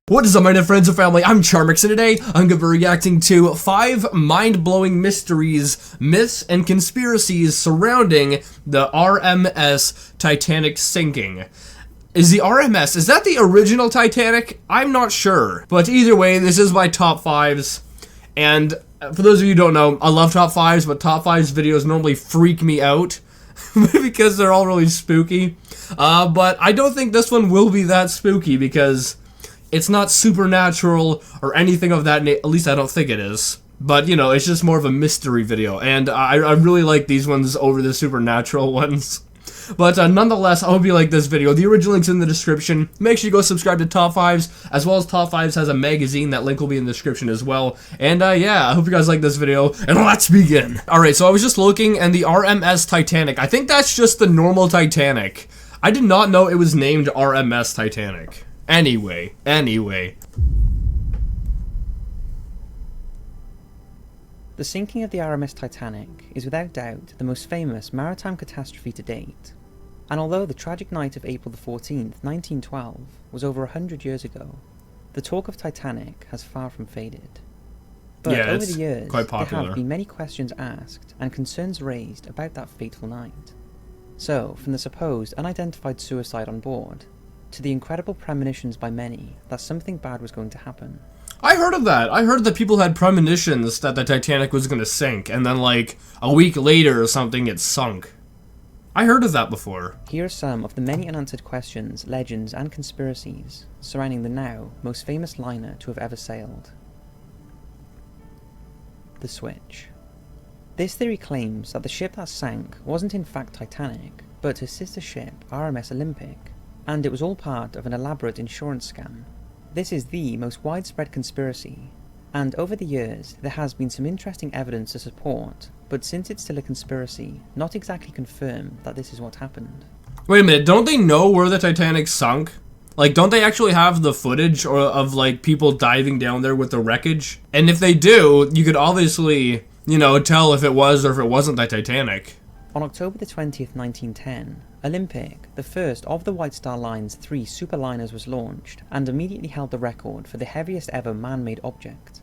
What is up, my friends and family? I'm Charmix, and today I'm going to be reacting to 5 mind-blowing mysteries, myths, and conspiracies surrounding the RMS Titanic sinking. Is the RMS, is that the original Titanic? I'm not sure. But either way, this is my top 5s. And for those of you who don't know, I love top 5s, but top 5s videos normally freak me out because they're all really spooky. But I don't think this one will be that spooky because it's not supernatural or anything of that at least I don't think it is. But, you know, it's just more of a mystery video. And I really like these ones over the supernatural ones. But nonetheless, I hope you like this video. The original link's in the description. Make sure you go subscribe to Top 5s, as well as Top 5s has a magazine. That link will be in the description as well. And yeah, I hope you guys like this video, and let's begin. Alright, so I was just looking, and the RMS Titanic, I think that's just the normal Titanic. I did not know it was named RMS Titanic. Anyway. The sinking of the RMS Titanic is without doubt the most famous maritime catastrophe to date, and although the tragic night of April 14th, 1912 was over 100 years ago, the talk of Titanic has far from faded. But yeah, over the years, quite popular. there have been many questions asked and concerns raised about that fateful night. So, from the supposed unidentified suicide on board, to the incredible premonitions by many that something bad was going to happen. I heard of that. I heard that people had premonitions that the Titanic was going to sink, and then like a week later or something it sunk. I heard of that before. Here are some of the many unanswered questions, legends, and conspiracies surrounding the now most famous liner to have ever sailed. The Switch. This theory claims that the ship that sank wasn't in fact Titanic, but her sister ship RMS Olympic, and it was all part of an elaborate insurance scam. This is the most widespread conspiracy, and over the years there has been some interesting evidence to support, but since it's still a conspiracy, not exactly confirm that this is what happened. Wait a minute, don't they know where the Titanic sunk? Like, don't they actually have the footage of like people diving down there with the wreckage? And if they do, you could obviously, you know, tell if it was or if it wasn't the Titanic. On October 20th, 1910, Olympic, the first of the White Star Line's 3 superliners, was launched and immediately held the record for the heaviest ever man-made object.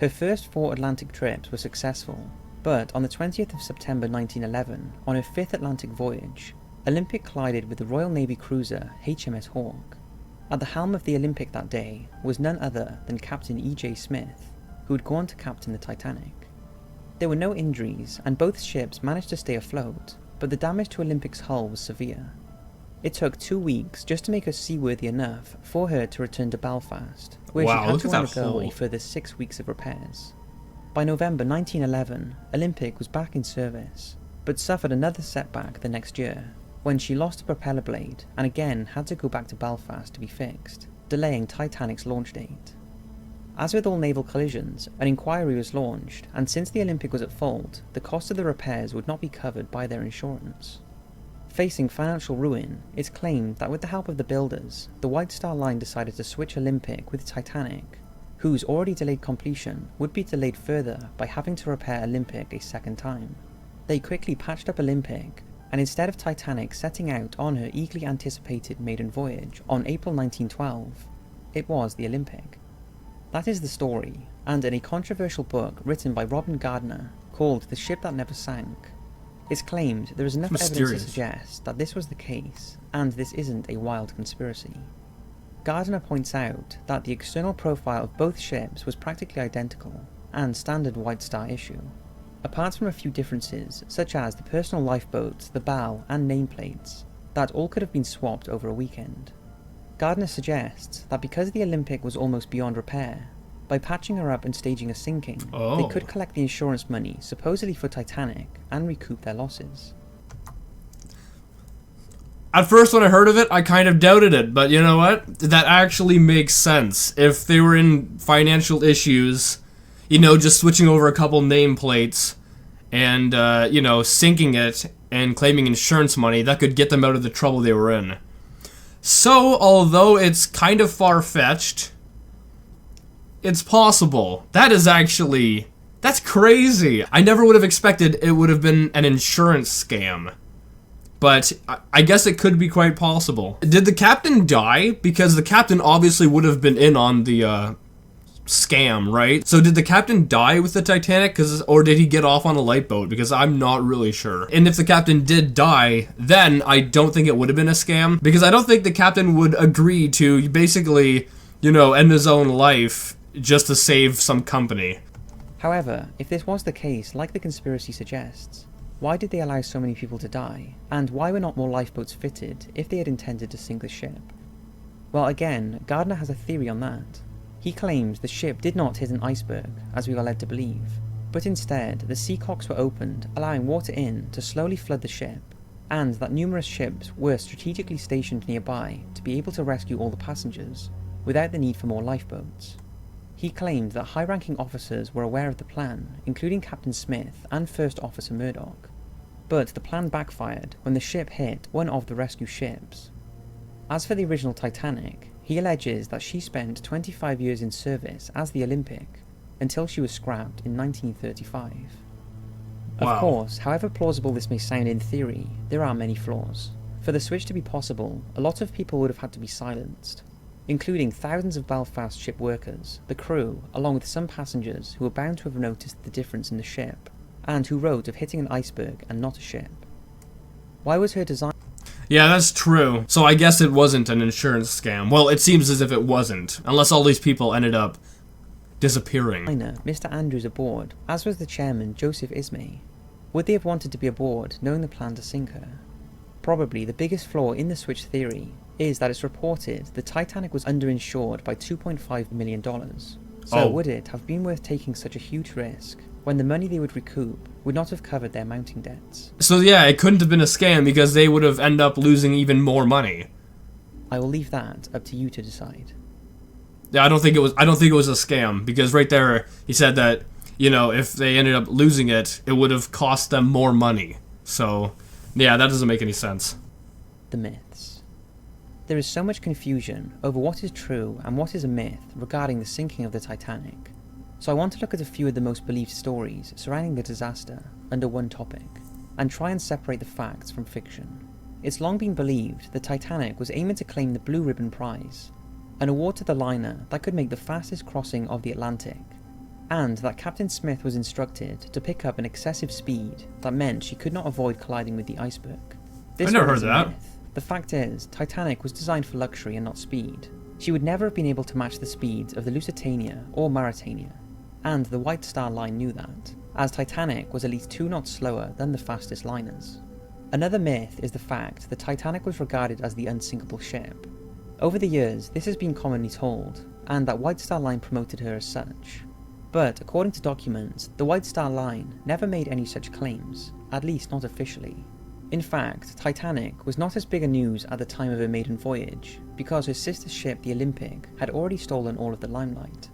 Her first 4 Atlantic trips were successful, but on the 20th of September 1911, on her 5th Atlantic voyage, Olympic collided with the Royal Navy cruiser HMS Hawke. At the helm of the Olympic that day was none other than Captain E.J. Smith, who had gone to captain the Titanic. There were no injuries, and both ships managed to stay afloat, but the damage to Olympic's hull was severe. It took 2 weeks just to make her seaworthy enough for her to return to Belfast, where she had to undergo a further 6 weeks of repairs. By November 1911, Olympic was back in service, but suffered another setback the next year, when she lost a propeller blade and again had to go back to Belfast to be fixed, delaying Titanic's launch date. As with all naval collisions, an inquiry was launched, and since the Olympic was at fault, the cost of the repairs would not be covered by their insurance. Facing financial ruin, it's claimed that with the help of the builders, the White Star Line decided to switch Olympic with Titanic, whose already delayed completion would be delayed further by having to repair Olympic a second time. They quickly patched up Olympic, and instead of Titanic setting out on her eagerly anticipated maiden voyage on April 1912, it was the Olympic. That is the story, and in a controversial book written by Robin Gardner called The Ship That Never Sank, it's claimed there is enough evidence to suggest that this was the case, and this isn't a wild conspiracy. Gardner points out that the external profile of both ships was practically identical, and standard White Star issue, apart from a few differences such as the personal lifeboats, the bow, and nameplates, that all could have been swapped over a weekend. Gardner suggests that because the Olympic was almost beyond repair, by patching her up and staging a sinking, they could collect the insurance money supposedly for Titanic and recoup their losses. At first when I heard of it, I kind of doubted it, but you know what? That actually makes sense. If they were in financial issues, you know, just switching over a couple nameplates and, you know, sinking it and claiming insurance money, that could get them out of the trouble they were in. So, although it's kind of far-fetched, it's possible. That's crazy. I never would have expected it would have been an insurance scam. but I guess it could be quite possible. Did the captain die? Because the captain obviously would have been in on the scam, right? So did the captain die with the Titanic, or did he get off on a lifeboat? Because I'm not really sure. And if the captain did die, then I don't think it would have been a scam, because I don't think the captain would agree to basically, you know, end his own life just to save some company. However, if this was the case, like the conspiracy suggests, why did they allow so many people to die? And why were not more lifeboats fitted if they had intended to sink the ship? Well, again, Gardner has a theory on that. He claims the ship did not hit an iceberg, as we are led to believe, but instead the seacocks were opened, allowing water in to slowly flood the ship, and that numerous ships were strategically stationed nearby to be able to rescue all the passengers, without the need for more lifeboats. He claimed that high-ranking officers were aware of the plan, including Captain Smith and First Officer Murdoch, but the plan backfired when the ship hit one of the rescue ships. As for the original Titanic, he alleges that she spent 25 years in service as the Olympic, until she was scrapped in 1935. Wow. Of course, however plausible this may sound in theory, there are many flaws. For the switch to be possible, a lot of people would have had to be silenced, including thousands of Belfast ship workers, the crew, along with some passengers who were bound to have noticed the difference in the ship, and who wrote of hitting an iceberg and not a ship. Why was her design... Yeah, that's true. So I guess it wasn't an insurance scam. Well, it seems as if it wasn't, unless all these people ended up disappearing. Mr. Andrews aboard, as was the chairman, Joseph Ismay. Would they have wanted to be aboard, knowing the plan to sink her? Probably the biggest flaw in the switch theory is that it's reported the Titanic was underinsured by $2.5 million. So would it have been worth taking such a huge risk when the money they would recoup would not have covered their mounting debts? So yeah, it couldn't have been a scam because they would have ended up losing even more money. I will leave that up to you to decide. Yeah, I don't think it was a scam, because right there he said that, you know, if they ended up losing it, it would have cost them more money. So yeah, that doesn't make any sense. The myths. There is so much confusion over what is true and what is a myth regarding the sinking of the Titanic, so I want to look at a few of the most believed stories surrounding the disaster under one topic, and try and separate the facts from fiction. It's long been believed the Titanic was aiming to claim the Blue Ribbon Prize, an award to the liner that could make the fastest crossing of the Atlantic, and that Captain Smith was instructed to pick up an excessive speed that meant she could not avoid colliding with the iceberg. I never heard that. Myth. The fact is, Titanic was designed for luxury and not speed. She would never have been able to match the speeds of the Lusitania or Mauretania, and the White Star Line knew that, as Titanic was at least 2 knots slower than the fastest liners. Another myth is the fact the Titanic was regarded as the unsinkable ship. Over the years, this has been commonly told, and that White Star Line promoted her as such. But according to documents, the White Star Line never made any such claims, at least not officially. In fact, Titanic was not as big a news at the time of her maiden voyage, because her sister ship, the Olympic, had already stolen all of the limelight.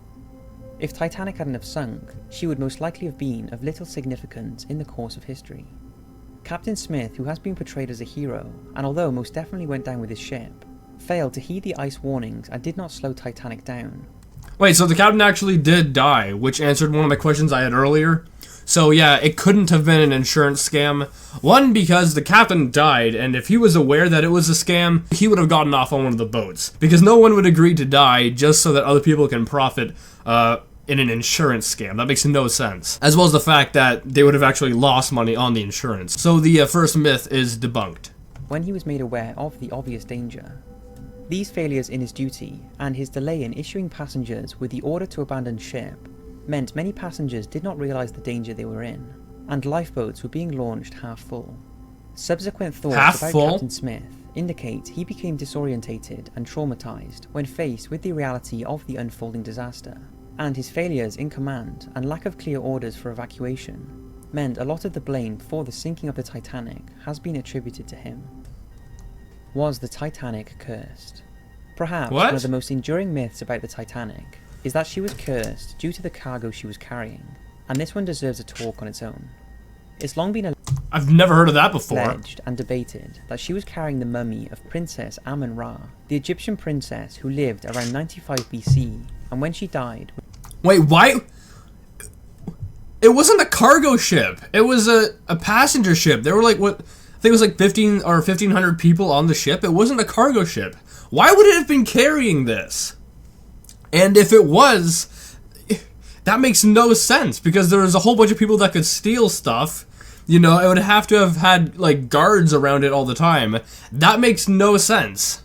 If Titanic hadn't have sunk, she would most likely have been of little significance in the course of history. Captain Smith, who has been portrayed as a hero, and although most definitely went down with his ship, failed to heed the ice warnings and did not slow Titanic down. Wait, so the captain actually did die, which answered one of my questions I had earlier. So yeah, it couldn't have been an insurance scam. One, because the captain died, and if he was aware that it was a scam, he would have gotten off on one of the boats. Because no one would agree to die just so that other people can profit in an insurance scam. That makes no sense. As well as the fact that they would have actually lost money on the insurance. So the first myth is debunked. When he was made aware of the obvious danger, these failures in his duty, and his delay in issuing passengers with the order to abandon ship, meant many passengers did not realise the danger they were in, and lifeboats were being launched half full. Subsequent thoughts about Captain Smith indicate he became disorientated and traumatised when faced with the reality of the unfolding disaster, and his failures in command and lack of clear orders for evacuation meant a lot of the blame for the sinking of the Titanic has been attributed to him. Was the Titanic cursed? Perhaps one of the most enduring myths about the Titanic is that she was cursed due to the cargo she was carrying, and this one deserves a talk on its own. It's long been I've never heard of that before. Alleged and debated that she was carrying the mummy of Princess Amun-Ra, the Egyptian princess who lived around 95 BC, and when she died... Wait, why? It wasn't a cargo ship. It was a passenger ship. They were like, what? think it was like 15 or 1,500 people on the ship. It wasn't a cargo ship. Why would it have been carrying this? And if it was, that makes no sense, because there was a whole bunch of people that could steal stuff. You know, it would have to have had, like, guards around it all the time. That makes no sense.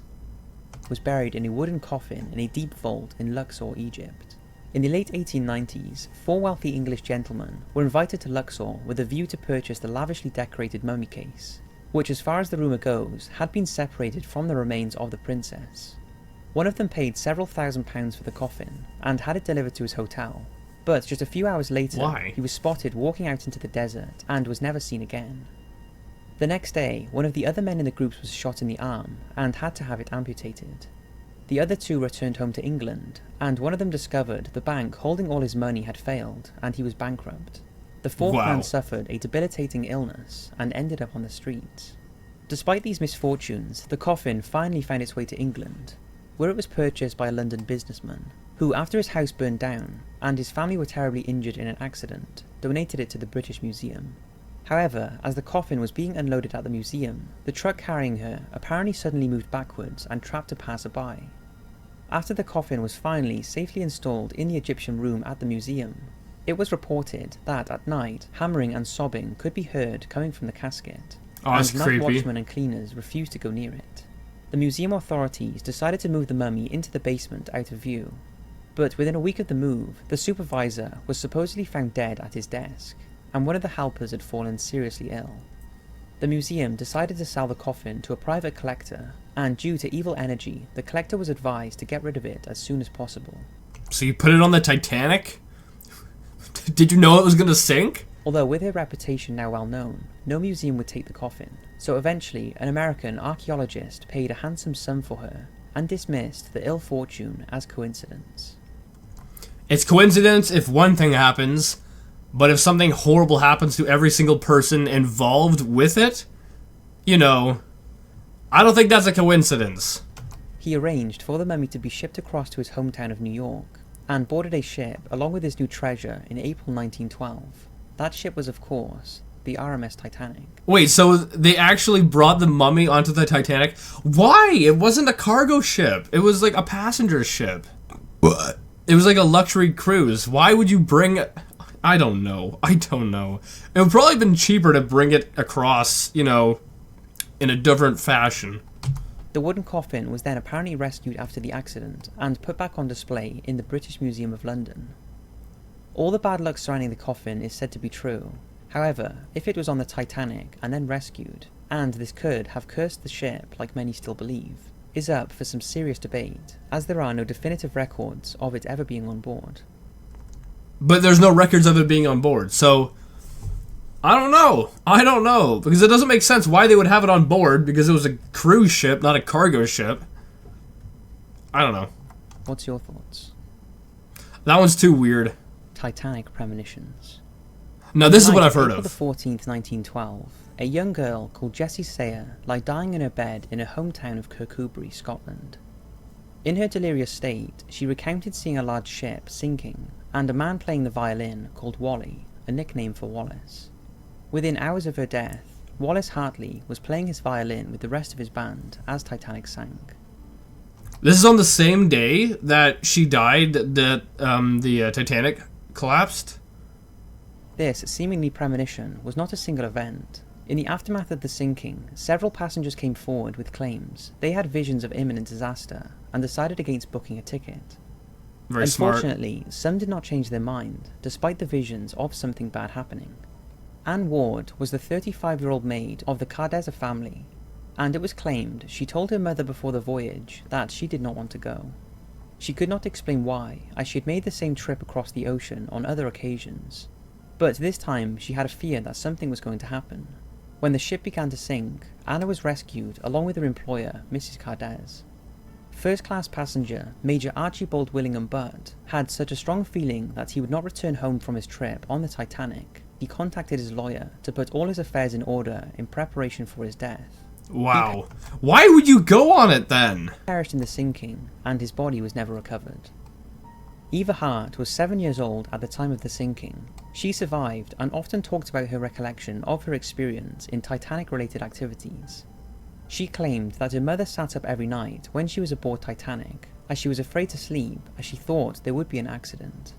Was buried in a wooden coffin in a deep vault in Luxor, Egypt. In the late 1890s, 4 wealthy English gentlemen were invited to Luxor with a view to purchase the lavishly decorated mummy case, which, as far as the rumour goes, had been separated from the remains of the princess. One of them paid several £1,000s for the coffin and had it delivered to his hotel, but just a few hours later he was spotted walking out into the desert and was never seen again. The next day, one of the other men in the group was shot in the arm and had to have it amputated. The other 2 returned home to England, and one of them discovered the bank holding all his money had failed and he was bankrupt. The 4th man suffered a debilitating illness and ended up on the streets. Despite these misfortunes, the coffin finally found its way to England, where it was purchased by a London businessman, who, after his house burned down and his family were terribly injured in an accident, donated it to the British Museum. However, as the coffin was being unloaded at the museum, the truck carrying her apparently suddenly moved backwards and trapped a passerby. After the coffin was finally safely installed in the Egyptian room at the museum, it was reported that at night, hammering and sobbing could be heard coming from the casket, and night watchmen and cleaners refused to go near it. The museum authorities decided to move the mummy into the basement out of view, but within a week of the move, the supervisor was supposedly found dead at his desk, and one of the helpers had fallen seriously ill. The museum decided to sell the coffin to a private collector, and due to evil energy, the collector was advised to get rid of it as soon as possible. So you put it on the Titanic? Did you know it was going to sink? Although with her reputation now well known, no museum would take the coffin, so eventually an American archaeologist paid a handsome sum for her and dismissed the ill fortune as coincidence. It's coincidence if one thing happens, but if something horrible happens to every single person involved with it, you know, I don't think that's a coincidence. He arranged for the mummy to be shipped across to his hometown of New York, and boarded a ship along with his new treasure in April 1912. That ship was, of course, the RMS Titanic. Wait, so they actually brought the mummy onto the Titanic? Why? It wasn't a cargo ship. It was like a passenger ship. What? It was like a luxury cruise. Why would you bring... I don't know. It would probably have been cheaper to bring it across, you know, in a different fashion. The wooden coffin was then apparently rescued after the accident and put back on display in the British Museum of London. All the bad luck surrounding the coffin is said to be true. However, if it was on the Titanic and then rescued, and this could have cursed the ship like many still believe, is up for some serious debate, as there are no definitive records of it ever being on board. But there's no records of it being on board, so... I don't know, because it doesn't make sense why they would have it on board, because it was a cruise ship, not a cargo ship. I don't know. What's your thoughts? That one's too weird. Titanic premonitions. No, this is what I've heard of. On April 14th, 1912, a young girl called Jessie Sayer lay dying in her bed in her hometown of Kirkcudbright, Scotland. In her delirious state, she recounted seeing a large ship sinking, and a man playing the violin called Wally, a nickname for Wallace. Within hours of her death, Wallace Hartley was playing his violin with the rest of his band as Titanic sank. This is on the same day that she died, that the Titanic collapsed? This seemingly premonition was not a single event. In the aftermath of the sinking, several passengers came forward with claims they had visions of imminent disaster and decided against booking a ticket. Very smart. Unfortunately, some did not change their mind, despite the visions of something bad happening. Anne Ward was the 35-year-old maid of the Cardezza family, and it was claimed she told her mother before the voyage that she did not want to go. She could not explain why, as she had made the same trip across the ocean on other occasions. But this time she had a fear that something was going to happen. When the ship began to sink, Anna was rescued along with her employer, Mrs. Cardez. First-class passenger Major Archibald Willingham Butt had such a strong feeling that he would not return home from his trip on the Titanic. He contacted his lawyer to put all his affairs in order in preparation for his death. Wow. Why would you go on it then? He perished in the sinking, and his body was never recovered. Eva Hart was 7 years old at the time of the sinking. She survived and often talked about her recollection of her experience in Titanic-related activities. She claimed that her mother sat up every night when she was aboard Titanic, as she was afraid to sleep as she thought there would be an accident.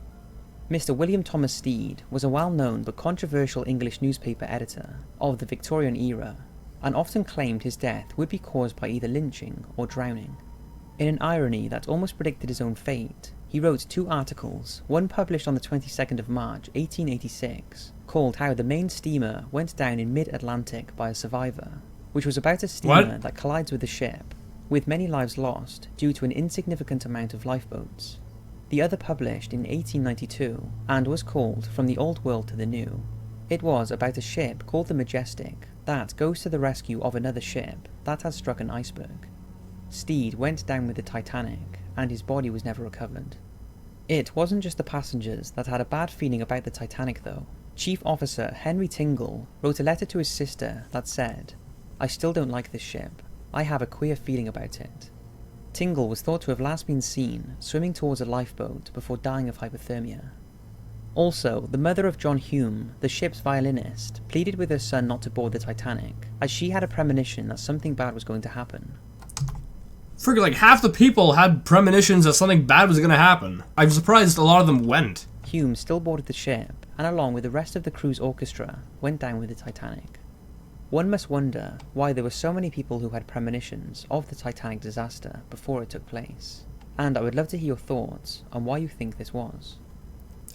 Mr. William Thomas Stead was a well-known but controversial English newspaper editor of the Victorian era, and often claimed his death would be caused by either lynching or drowning. In an irony that almost predicted his own fate, he wrote 2 articles, one published on the 22nd of March 1886, called How the Main Steamer Went Down in Mid-Atlantic by a Survivor, which was about a steamer that collides with the ship, with many lives lost due to an insignificant amount of lifeboats. The other published in 1892, and was called From the Old World to the New. It was about a ship called the Majestic that goes to the rescue of another ship that has struck an iceberg. Stead went down with the Titanic, and his body was never recovered. It wasn't just the passengers that had a bad feeling about the Titanic though. Chief Officer Henry Tingle wrote a letter to his sister that said, "I still don't like this ship. I have a queer feeling about it." Tingle was thought to have last been seen swimming towards a lifeboat before dying of hypothermia. Also, the mother of John Hume, the ship's violinist, pleaded with her son not to board the Titanic, as she had a premonition that something bad was going to happen. Freaking like half the people had premonitions that something bad was gonna happen. I'm surprised a lot of them went. Hume still boarded the ship, and along with the rest of the crew's orchestra, went down with the Titanic. One must wonder why there were so many people who had premonitions of the Titanic disaster before it took place. And I would love to hear your thoughts on why you think this was.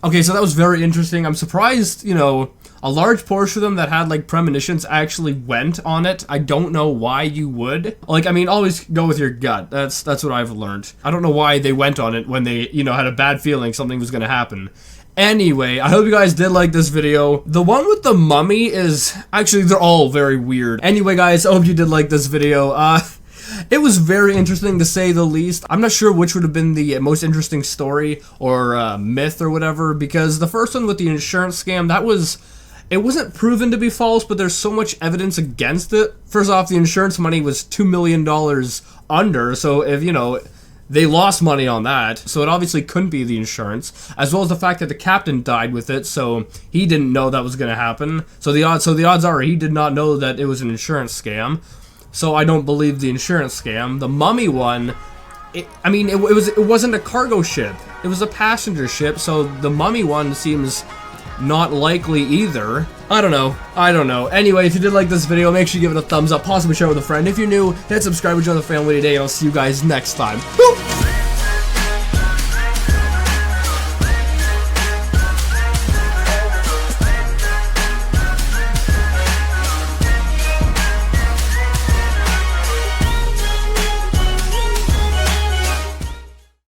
Okay, so that was very interesting. I'm surprised, a large portion of them that had, like, premonitions actually went on it. I don't know why you would. Always go with your gut. That's what I've learned. I don't know why they went on it when they, had a bad feeling something was gonna happen. Anyway, I hope you guys did like this video. The one with the mummy is... Actually, they're all very weird. Anyway, guys, I hope you did like this video. It was very interesting to say the least. I'm not sure which would have been the most interesting story or myth or whatever, because the first one with the insurance scam, it wasn't proven to be false, but there's so much evidence against it. First off, the insurance money was $2 million under, so if, they lost money on that, so it obviously couldn't be the insurance, as well as the fact that the captain died with it, so he didn't know that was going to happen. So the odds are he did not know that it was an insurance scam. So I don't believe the insurance scam. The mummy one, it wasn't a cargo ship. It was a passenger ship, so the mummy one seems not likely either. I don't know. Anyway, if you did like this video, make sure you give it a thumbs up, possibly share with a friend. If you're new, hit subscribe and join the family today, and I'll see you guys next time. Boop!